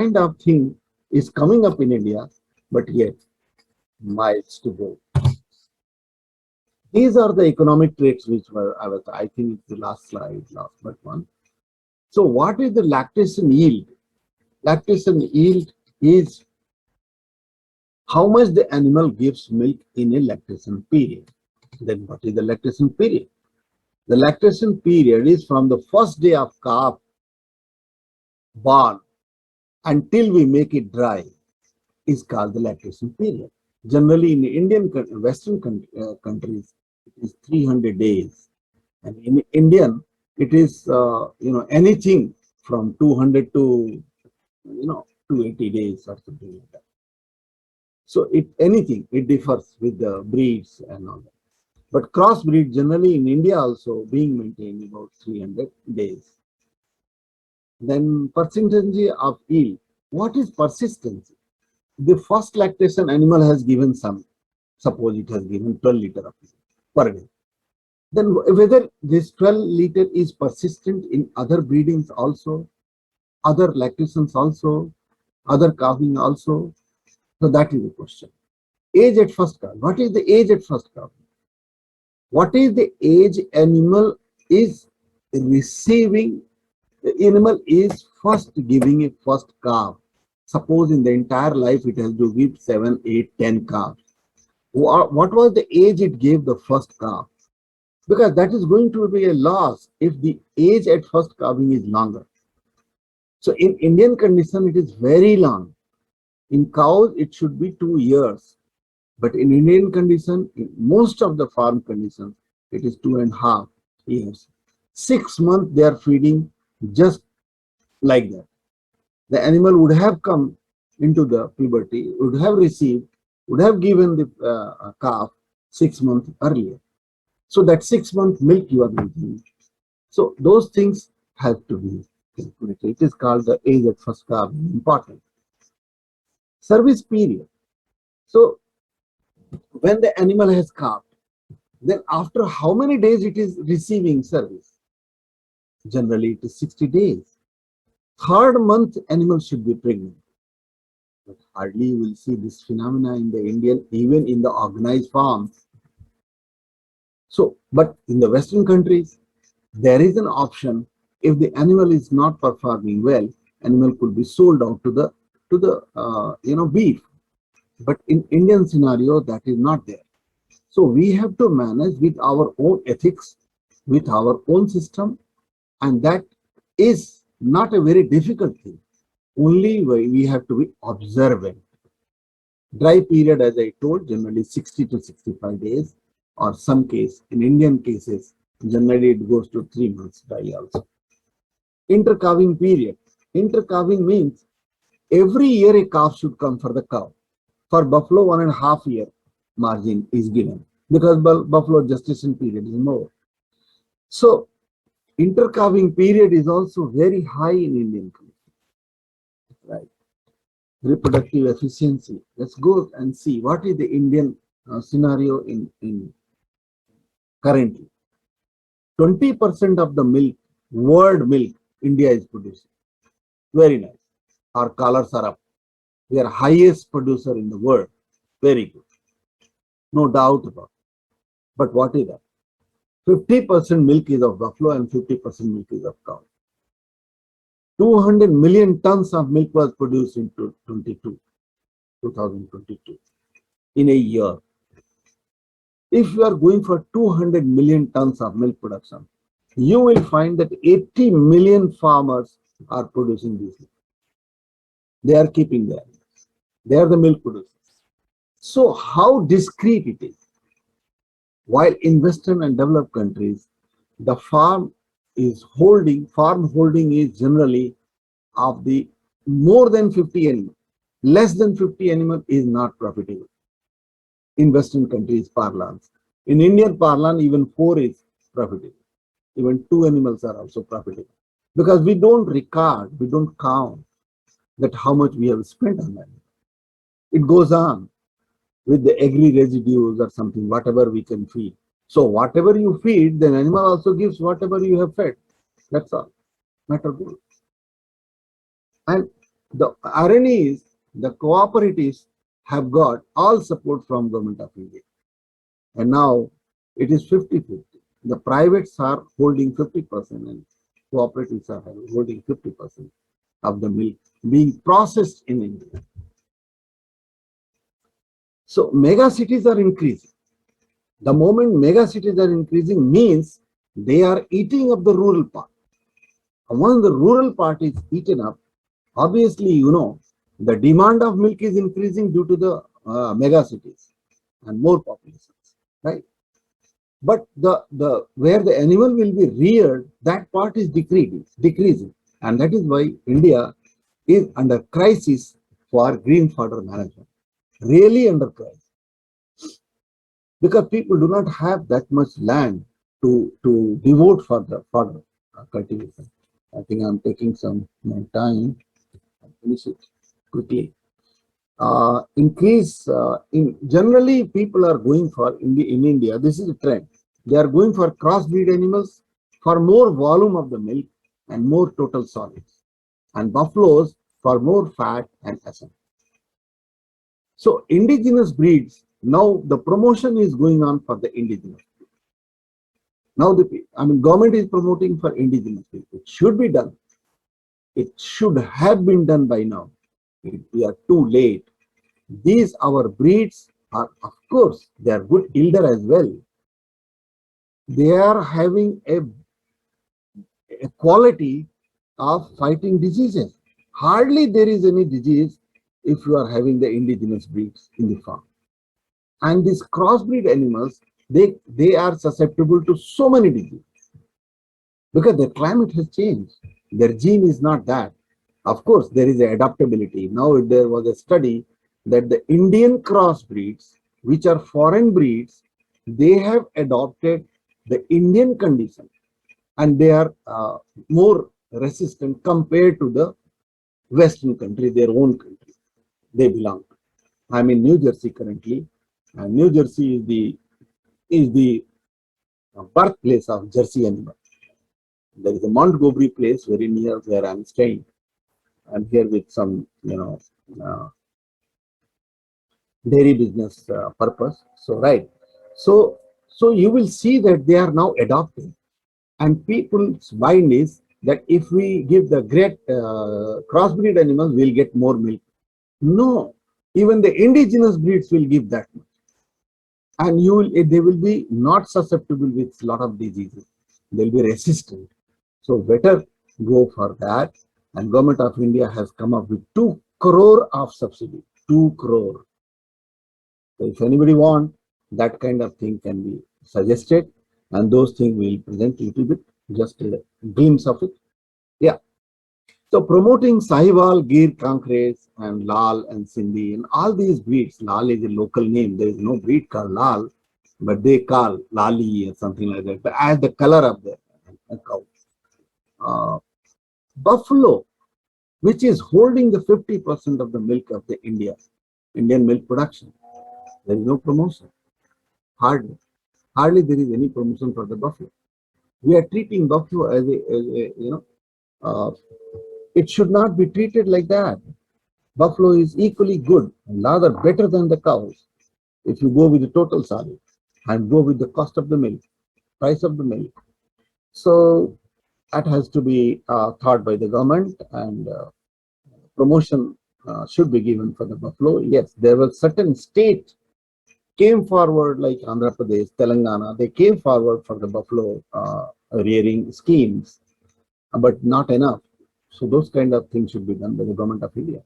of thing is coming up in India, but yet miles to go. These are the economic traits which were, I think it's the last slide, last but one. So what is the lactation yield? Lactation yield is how much the animal gives milk in a lactation period. Then what is the lactation period? The lactation period is from the first day of calf born until we make it dry is called the lactation period. Generally in Indian Western countries, it is 300 days. And in Indian, it is, anything from 200 to, 280 days or something like that. So it differs with the breeds and all that. But crossbreed generally in India also being maintained about 300 days. Then percentage of yield. What is persistency? The first lactation animal has given some, suppose it has given 12 liter of milk per day. Then whether this 12 liter is persistent in other breedings also, other lactations also, other calving also. So that is the question. Age at first calf. What is the age at first calf? What is the age animal is receiving? The animal is first giving a first calf. Suppose in the entire life it has to give 7, 8, 10 calves. What was the age it gave the first calf? Because that is going to be a loss if the age at first calving is longer. So in Indian condition, it is very long. In cows, it should be 2 years. But in Indian condition, in most of the farm conditions, it is 2.5 years. 6 months they are feeding just like that. The animal would have come into the puberty, would have received, would have given the calf 6 months earlier. So that 6 month milk you are making. So those things have to be calculated. It is called the age at first calf, important. Service period. So when the animal has calved, then after how many days it is receiving service? Generally it is 60 days. Third month animal should be pregnant. But hardly you will see this phenomena in the Indian, even in the organized farms. So, but in the Western countries, there is an option. If the animal is not performing well, animal could be sold out to the beef. But in Indian scenario, that is not there. So we have to manage with our own ethics, with our own system, and that is not a very difficult thing. Only we have to be observant. Dry period, as I told, generally 60 to 65 days, or some case, in Indian cases, generally it goes to 3 months dry also. Intercalving period. Intercalving means every year a calf should come for the cow. For buffalo, 1.5 year margin is given because buffalo gestation period is more. So intercalving period is also very high in Indian country. Right. Reproductive efficiency. Let's go and see what is the Indian scenario in currently. 20% of the milk, world milk, India is producing. Very nice. Our colors are up. We are highest producer in the world. Very good. No doubt about it. But what is that? 50% milk is of buffalo and 50% milk is of cow. 200 million tons of milk was produced in 2022 in a year. If you are going for 200 million tons of milk production, you will find that 80 million farmers are producing this milk. They are keeping their milk. They are the milk producers. So how discreet it is. While in Western and developed countries, the farm holding is generally of the more than 50 animals. Less than 50 animals is not profitable. In Western countries parlance. In Indian parlance, even 4 is profitable. Even 2 animals are also profitable. Because we don't record, we don't count that how much we have spent on that. It goes on with the agri residues or something, whatever we can feed. So whatever you feed, then animal also gives whatever you have fed. That's all. Matter good. And The irony is the cooperatives have got all support from Government of India. And now it is 50-50. The privates are holding 50% and cooperatives are holding 50% of the milk being processed in India. So mega cities are increasing. The moment mega cities are increasing means they are eating up the rural part. And once the rural part is eaten up, obviously, the demand of milk is increasing due to the mega cities and more populations, right? But the where the animal will be reared, that part is decreasing, and that is why India is under crisis for green fodder management. Really under crisis, because people do not have that much land to devote for the fodder cultivation. I think I'm taking some more time. I'll finish it quickly. Increase in generally people are going for in India. This is a trend. They are going for crossbreed animals for more volume of the milk and more total solids, and buffaloes for more fat and essence. So indigenous breeds, now the promotion is going on for the indigenous. Now government is promoting for indigenous breeds. It should be done. It should have been done by now. We are too late. These our breeds are, of course, they are good yielder as well. They are having a quality of fighting diseases. Hardly there is any disease if you are having the indigenous breeds in the farm. And these crossbreed animals, they are susceptible to so many diseases because the climate has changed. Their gene is not that. Of course, there is adaptability. Now there was a study that the Indian crossbreeds, which are foreign breeds, they have adopted the Indian condition, and they are more resistant compared to the Western country, their own country they belong to. I'm in New Jersey currently, and New Jersey is the birthplace of Jersey animal. There is a Montgomery place very near where I'm staying. I'm here with some, dairy business purpose. So, right. So you will see that they are now adopting, and people's mind is that if we give the great crossbreed animals, we'll get more milk. No, even the indigenous breeds will give that much, and they will be not susceptible with a lot of diseases. They'll be resistant. So better go for that. And Government of India has come up with 2 crore of subsidy. 2 crore. So if anybody want, that kind of thing can be suggested, and those things will present a little bit, just a glimpse of it. Yeah. So promoting Sahiwal, Gir, Kankres, and Lal and Sindhi, and all these breeds. Lal is a local name. There is no breed called Lal, but they call Lali or something like that. But as the color of the cow. Buffalo, which is holding the 50% of the milk of the Indian milk production. There is no promotion. Hardly there is any promotion for the buffalo. We are treating buffalo as it should not be treated like that. Buffalo is equally good, rather better than the cows. If you go with the total solid and go with the cost of the milk, price of the milk. So that has to be thought by the government, and promotion should be given for the buffalo. Yes, there were certain states came forward like Andhra Pradesh, Telangana. They came forward for the buffalo rearing schemes, but not enough. So those kind of things should be done by the Government of India.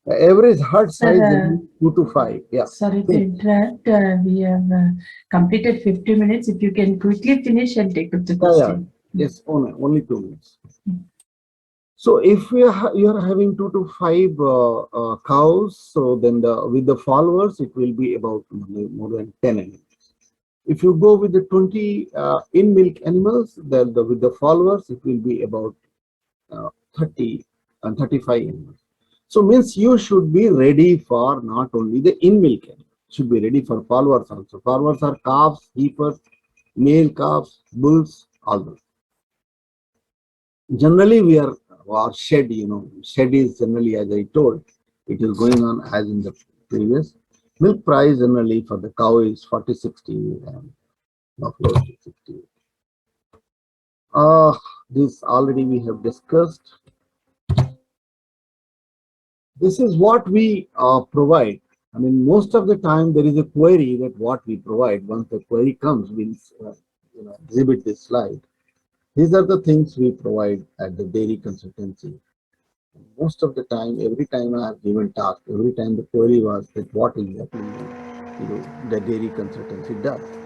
The average herd size is 2 to 5. Yeah. Sorry to interrupt. We have completed 50 minutes. If you can quickly finish and take up the question. Yes, only 2 minutes. So if you are having 2 to 5 cows, so then with the followers it will be about more than 10 animals. If you go with the 20 in milk animals, then with the followers it will be about 30 and 35 animals. So means you should be ready for not only the in milk animals, should be ready for followers also. Followers are calves, heifers, male calves, bulls, all those. Generally, we are or shed, shed is generally, as I told, it is going on as in the previous. Milk price generally for the cow is 40-60 and buffalo is 60. This already we have discussed. This is what we provide. I mean, most of the time there is a query that what we provide. Once the query comes, we'll exhibit this slide. These are the things we provide at the dairy consultancy. Most of the time, every time I have given task, every time the query was that what exactly the dairy consultancy does.